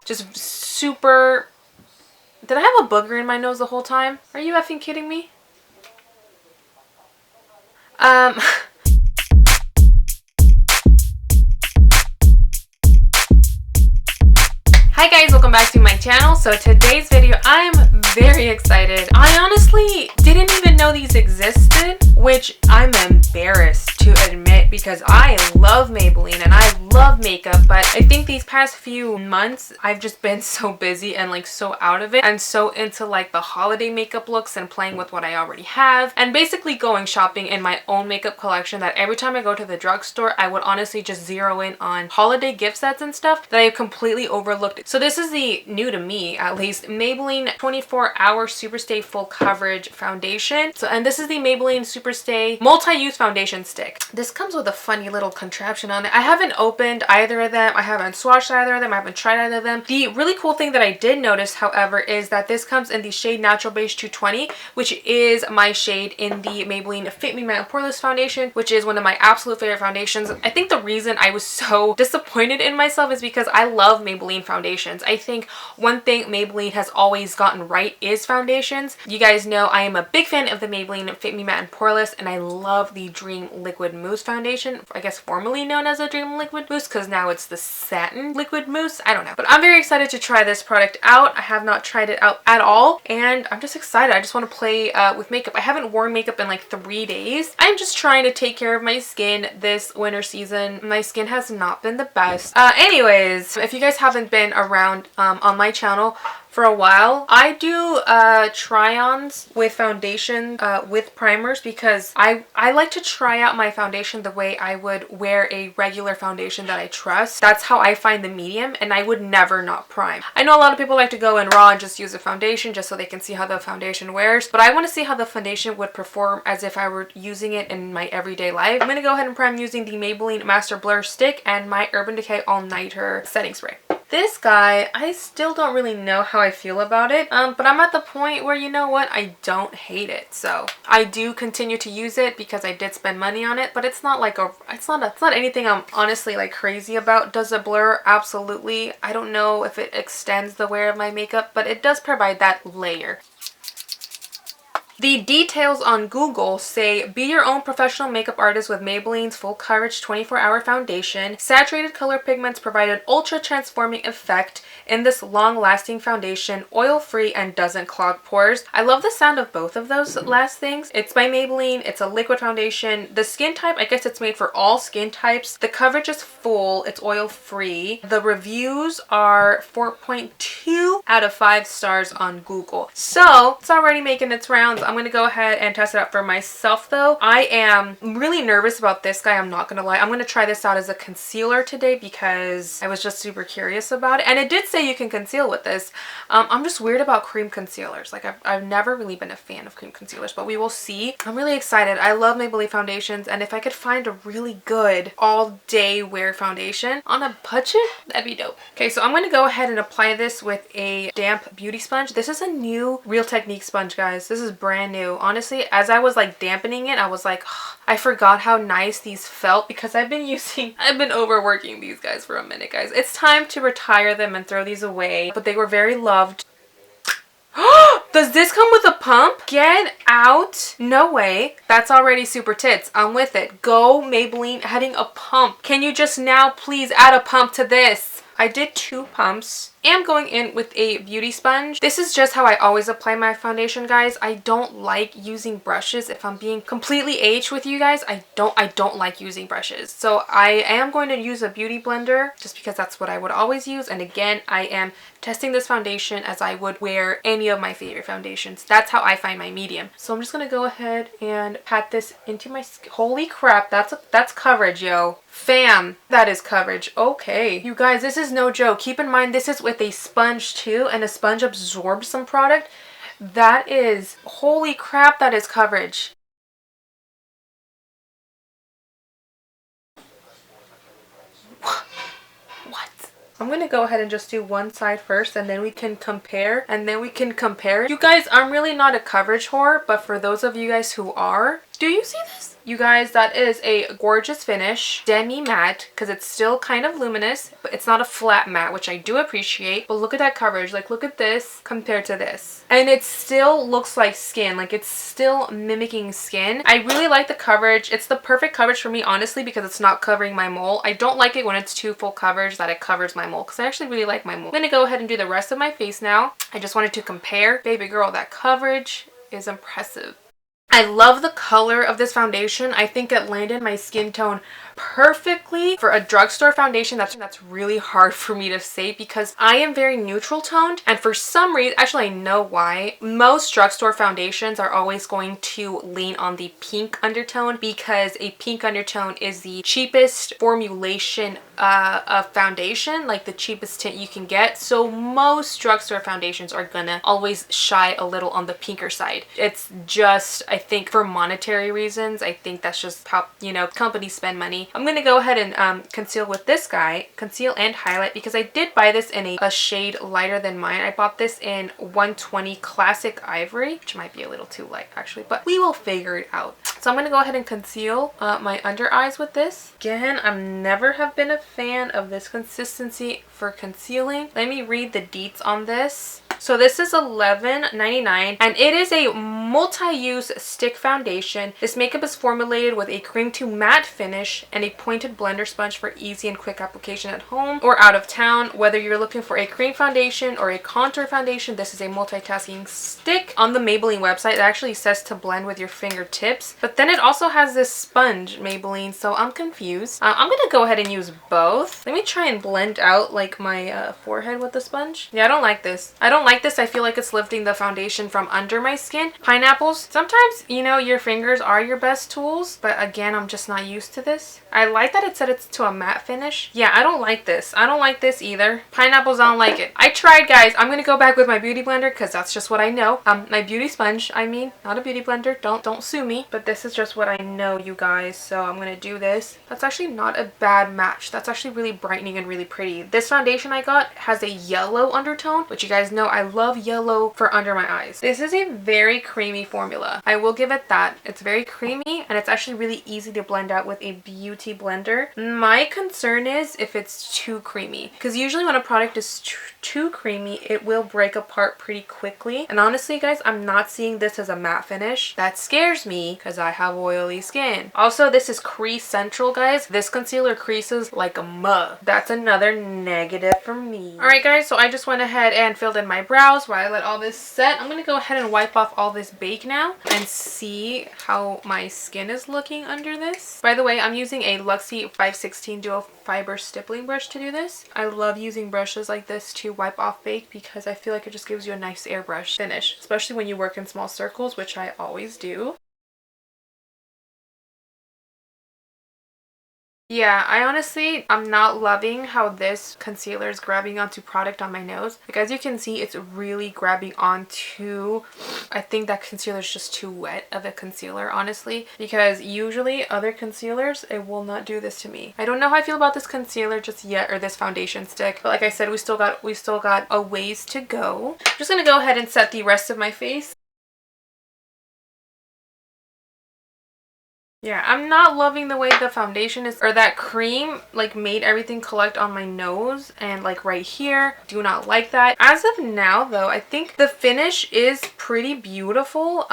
Just super... Did I have a booger in my nose the whole time? Are you effing kidding me? Hi guys, welcome back to my channel. So today's video, I'm very excited. I honestly didn't even know these existed, which I'm embarrassed to admit because I love Maybelline and I love makeup, but I think these past few months I've just been so busy and like so out of it and so into like the holiday makeup looks and playing with what I already have and basically going shopping in my own makeup collection that every time I go to the drugstore I would honestly just zero in on holiday gift sets and stuff that I completely overlooked. So this is the new to me at least Maybelline 24-hour Superstay Full Coverage Foundation. And this is the Maybelline Superstay Multi-Use Foundation Stick. This comes with a funny little contraption on it. I haven't opened either of them. I haven't swatched either of them. I haven't tried either of them. The really cool thing that I did notice, however, is that this comes in the shade Natural Beige 220, which is my shade in the Maybelline Fit Me Matte and Poreless Foundation, which is one of my absolute favorite foundations. I think the reason I was so disappointed in myself is because I love Maybelline foundations. I think one thing Maybelline has always gotten right is foundations. You guys know I am a big fan of the Maybelline Fit Me Matte and Poreless, and I love the Dream Liquid Mousse foundation, I guess formerly known as a Dream Liquid Mousse because now it's the Satin Liquid Mousse. I don't know, but I'm very excited to try this product out. I have not tried it out at all and I'm just excited. I just want to play with makeup. I haven't worn makeup in like 3 days. I'm just trying to take care of my skin this winter season. My skin has not been the best. Anyways, if you guys haven't been around on my channel for a while, I do try-ons with foundation with primers because I like to try out my foundation the way I would wear a regular foundation that I trust. That's how I find the medium, and I would never not prime. I know a lot of people like to go in raw and just use a foundation just so they can see how the foundation wears, but I want to see how the foundation would perform as if I were using it in my everyday life. I'm going to go ahead and prime using the Maybelline Master Blur Stick and my Urban Decay All Nighter setting spray. This guy, I still don't really know how I feel about it, but I'm at the point where, you know what, I don't hate it. So I do continue to use it because I did spend money on it, but it's not like it's not anything I'm honestly like crazy about. Does it blur? Absolutely. I don't know if it extends the wear of my makeup, but it does provide that layer. The details on Google say, be your own professional makeup artist with Maybelline's full coverage 24-hour foundation. Saturated color pigments provide an ultra transforming effect in this long-lasting foundation, oil-free and doesn't clog pores. I love the sound of both of those last things. It's by Maybelline. It's a liquid foundation. The skin type, I guess it's made for all skin types. The coverage is full. It's oil-free. The reviews are 4.2 out of 5 stars on Google. So it's already making its rounds. I'm going to go ahead and test it out for myself though. I am really nervous about this guy, I'm not going to lie. I'm going to try this out as a concealer today because I was just super curious about it. And it did say you can conceal with this. I'm just weird about cream concealers. Like I've never really been a fan of cream concealers, but we will see. I'm really excited. I love Maybelline foundations, and if I could find a really good all day wear foundation on a budget, that'd be dope. Okay, so I'm going to go ahead and apply this with a damp beauty sponge. This is a new Real Technique sponge, guys. This is brand new. Honestly, as I was like dampening it, I was like, oh, I forgot how nice these felt because I've been overworking these guys for a minute, guys. It's time to retire them and throw these away, but they were very loved. Does this come with a pump? Get out. No way. That's already super tits. I'm with it. Go Maybelline adding a pump. Can you just now please add a pump to this? I did 2 pumps. Am going in with a beauty sponge. This is just how I always apply my foundation, guys. I don't like using brushes. If I'm being completely aged with you guys, I don't like using brushes. So I am going to use a beauty blender just because that's what I would always use. And again, I am testing this foundation as I would wear any of my favorite foundations. That's how I find my medium. So I'm just going to go ahead and pat this into my skin. Holy crap, that's coverage, yo. Fam, that is coverage. Okay, you guys, this is no joke. Keep in mind, this is with a sponge too, and a sponge absorbs some product. That is, holy crap, that is coverage. What? I'm going to go ahead and just do one side first, and then we can compare, You guys, I'm really not a coverage whore, but for those of you guys who are, Do you see this? You guys, that is a gorgeous finish. Demi matte, because it's still kind of luminous, but it's not a flat matte, which I do appreciate. But look at that coverage. Like, look at this compared to this. And it still looks like skin. Like, it's still mimicking skin. I really like the coverage. It's the perfect coverage for me, honestly, because it's not covering my mole. I don't like it when it's too full coverage that it covers my mole, because I actually really like my mole. I'm going to go ahead and do the rest of my face now. I just wanted to compare. Baby girl, that coverage is impressive. I love the color of this foundation. I think it landed my skin tone perfectly for a drugstore foundation. That's really hard for me to say because I am very neutral toned, and for some reason, actually I know why, most drugstore foundations are always going to lean on the pink undertone because a pink undertone is the cheapest formulation of foundation, like the cheapest tint you can get. So most drugstore foundations are gonna always shy a little on the pinker side. It's just, I think for monetary reasons, I think that's just how, you know, companies spend money. I'm gonna go ahead and conceal with this guy, conceal and highlight, because I did buy this in a shade lighter than mine. I bought this in 120 Classic Ivory, which might be a little too light actually, but we will figure it out. So I'm gonna go ahead and conceal my under eyes with this. Again, I've never have been a fan of this consistency for concealing. Let me read the deets on this. So this is $11.99 and it is a multi-use stick foundation. This makeup is formulated with a cream to matte finish and a pointed blender sponge for easy and quick application at home or out of town. Whether you're looking for a cream foundation or a contour foundation, this is a multitasking stick. On the Maybelline website, it actually says to blend with your fingertips, but then it also has this sponge, Maybelline, so I'm confused. I'm gonna go ahead and use both. Let me try and blend out like my forehead with the sponge. Yeah, I don't like this. I don't like this. I feel like it's lifting the foundation from under my skin. Pineapples, sometimes, you know, your fingers are your best tools, but again, I'm just not used to this. I like that it said it's to a matte finish. Yeah, I don't like this. I don't like this either. Pineapples, I don't like it. I tried, guys. I'm gonna go back with my beauty blender because that's just what I know. My beauty sponge, I mean, not a beauty blender. Don't sue me, but this is just what I know, you guys. So I'm gonna do this. That's actually not a bad match. That's actually really brightening and really pretty. This foundation I got has a yellow undertone, which you guys know I love yellow for under my eyes. This is a very creamy formula. I will give it that. It's very creamy and it's actually really easy to blend out with a beauty blender. My concern is if it's too creamy, because usually when a product is too creamy, it will break apart pretty quickly. And honestly, guys, I'm not seeing this as a matte finish. That scares me because I have oily skin. Also, this is crease central, guys. This concealer creases like a mug. That's another negative for me. All right, guys, so I just went ahead and filled in my brows while I let all this set. I'm gonna go ahead and wipe off all this bake now and see how my skin is looking under this. By the way, I'm using a Luxie 516 dual fiber stippling brush to do this. I love using brushes like this to wipe off bake because I feel like it just gives you a nice airbrush finish, especially when you work in small circles, which I always do. Yeah, I'm not loving how this concealer is grabbing onto product on my nose. Like, as you can see, it's really grabbing onto, I think that concealer is just too wet of a concealer, honestly, because usually other concealers, it will not do this to me. I don't know how I feel about this concealer just yet, or this foundation stick, but like I said, we still got a ways to go. I'm just gonna go ahead and set the rest of my face. Yeah, I'm not loving the way the foundation is, or that cream like made everything collect on my nose and like right here. Do not like that. As of now though, I think the finish is pretty beautiful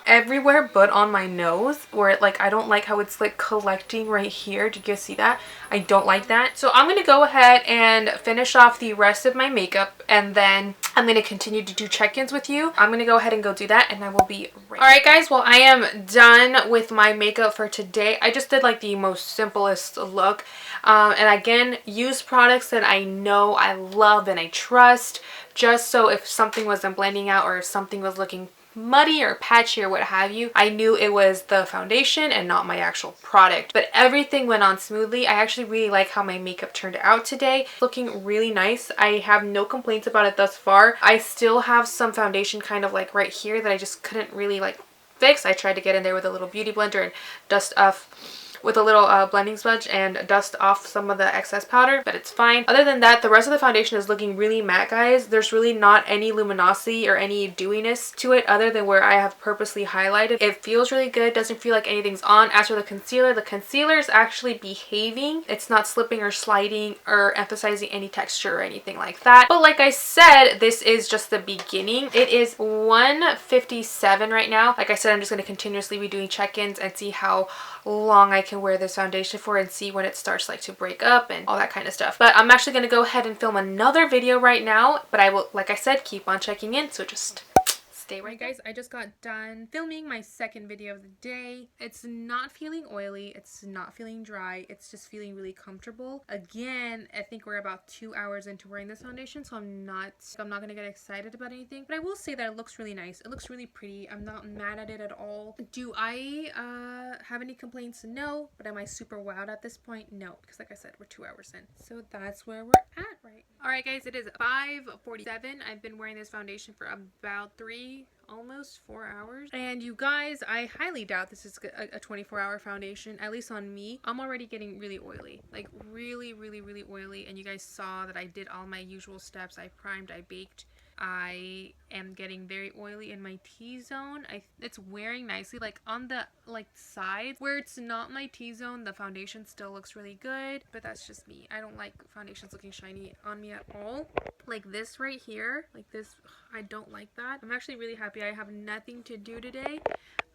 everywhere but on my nose, where it, like, I don't like how it's like collecting right here. Do you guys see that? I don't like that. So I'm gonna go ahead and finish off the rest of my makeup, and then I'm gonna continue to do check-ins with you. I'm gonna go ahead and go do that, and I will be right. All right, guys, well, I am done with my makeup for today. I just did like the most simplest look, and again, use products that I know I love and I trust, just so if something wasn't blending out or if something was looking muddy or patchy or what have you, I knew it was the foundation and not my actual product. But everything went on smoothly. I actually really like how my makeup turned out today. Looking really nice. I have no complaints about it thus far. I still have some foundation kind of like right here that I just couldn't really like fix. I tried to get in there with a little beauty blender and dust off with a little blending sponge and dust off some of the excess powder, but it's fine. Other than that, the rest of the foundation is looking really matte, guys. There's really not any luminosity or any dewiness to it other than where I have purposely highlighted. It feels really good, doesn't feel like anything's on. As for the concealer is actually behaving. It's not slipping or sliding or emphasizing any texture or anything like that. But like I said, this is just the beginning. It is 1:57 right now. Like I said, I'm just going to continuously be doing check-ins and see how long I can wear this foundation for and see when it starts like to break up and all that kind of stuff. But I'm actually going to go ahead and film another video right now, but I will, like I said, keep on checking in, so just stay right, guys. I just got done filming my second video of the day. It's not feeling oily, it's not feeling dry, it's just feeling really comfortable. Again, I think we're about 2 hours into wearing this foundation, so I'm not gonna get excited about anything, but I will say that it looks really nice. It looks really pretty. I'm not mad at it at all. Do I have any complaints? No. But am I super wowed at this point? No, because like I said, we're 2 hours in, so that's where we're at right now. All right, guys, it is 5:47. I've been wearing this foundation for about almost 4 hours, and you guys, I highly doubt this is a 24-hour foundation, at least on me. I'm already getting really oily, like really oily, and you guys saw that I did all my usual steps. I primed, I baked. I am getting very oily in my T-zone. It's wearing nicely, like on the sides where it's not my T-zone, the foundation still looks really good, but that's just me. I don't like foundations looking shiny on me at all. Like this right here, like this, I don't like that. I'm actually really happy I have nothing to do today.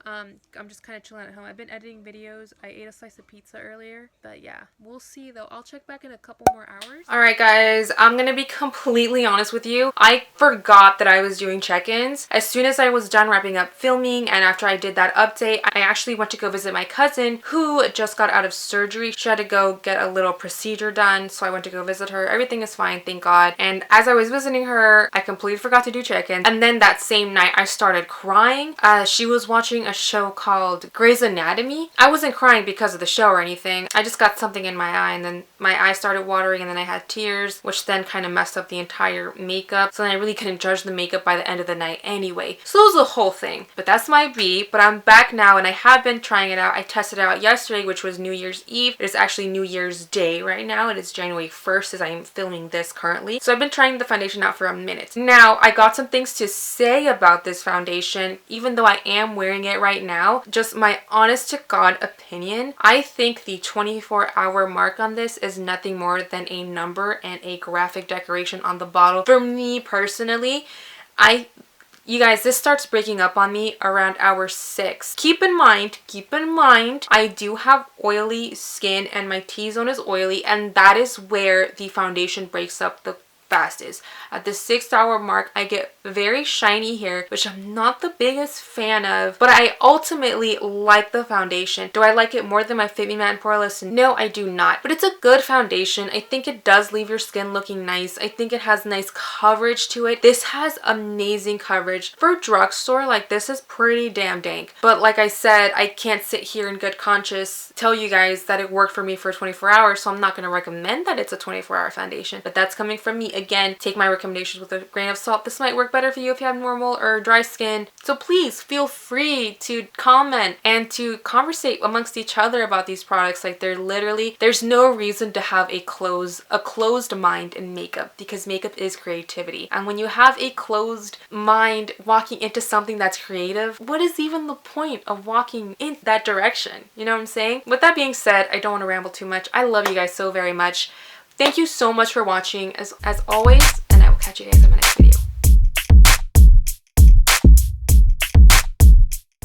I'm just kind of chilling at home. I've been editing videos. I ate a slice of pizza earlier, but yeah, we'll see though. I'll check back in a couple more hours. All right, guys, I'm gonna be completely honest with you. I forgot that I was doing check-ins. As soon as I was done wrapping up filming and after I did that update, I actually went to go visit my cousin who just got out of surgery. She had to go get a little procedure done, so I went to go visit her. Everything is fine, thank God. And as I was visiting her, I completely forgot to do check-ins, and then that same night I started crying. She was watching a show called Grey's Anatomy. I wasn't crying because of the show or anything. I just got something in my eye, and then my eye started watering, and then I had tears, which then kind of messed up the entire makeup. So then I really couldn't judge the makeup by the end of the night anyway. So it was the whole thing. But that's my B. But I'm back now, and I have been trying it out. I tested it out yesterday, which was New Year's Eve. It is actually New Year's Day right now. It is January 1st as I am filming this currently. So I've been trying the foundation out for a minute. Now, I got some things to say about this foundation, even though I am wearing it right now. Just my honest to God opinion, I think the 24-hour mark on this is nothing more than a number and a graphic decoration on the bottle. For me personally, you guys, this starts breaking up on me around hour 6. Keep in mind, I do have oily skin and my T-zone is oily, and that is where the foundation breaks up the fastest. At the 6-hour mark, I get very shiny hair, which I'm not the biggest fan of, but I ultimately like the foundation. Do I like it more than my Fit Me Matte and Poreless? No, I do not. But it's a good foundation. I think it does leave your skin looking nice. I think it has nice coverage to it. This has amazing coverage. For a drugstore, like, this is pretty damn dank. But like I said, I can't sit here in good conscience tell you guys that it worked for me for 24 hours, so I'm not going to recommend that it's a 24-hour foundation. But that's coming from me. Again, take my recommendations with a grain of salt. This might work better for you if you have normal or dry skin. So please feel free to comment and to conversate amongst each other about these products. Like, there's no reason to have a closed mind in makeup, because makeup is creativity. And when you have a closed mind walking into something that's creative, what is even the point of walking in that direction? You know what I'm saying? With that being said, I don't want to ramble too much. I love you guys so very much. Thank you so much for watching as always, and I will catch you guys in my next one.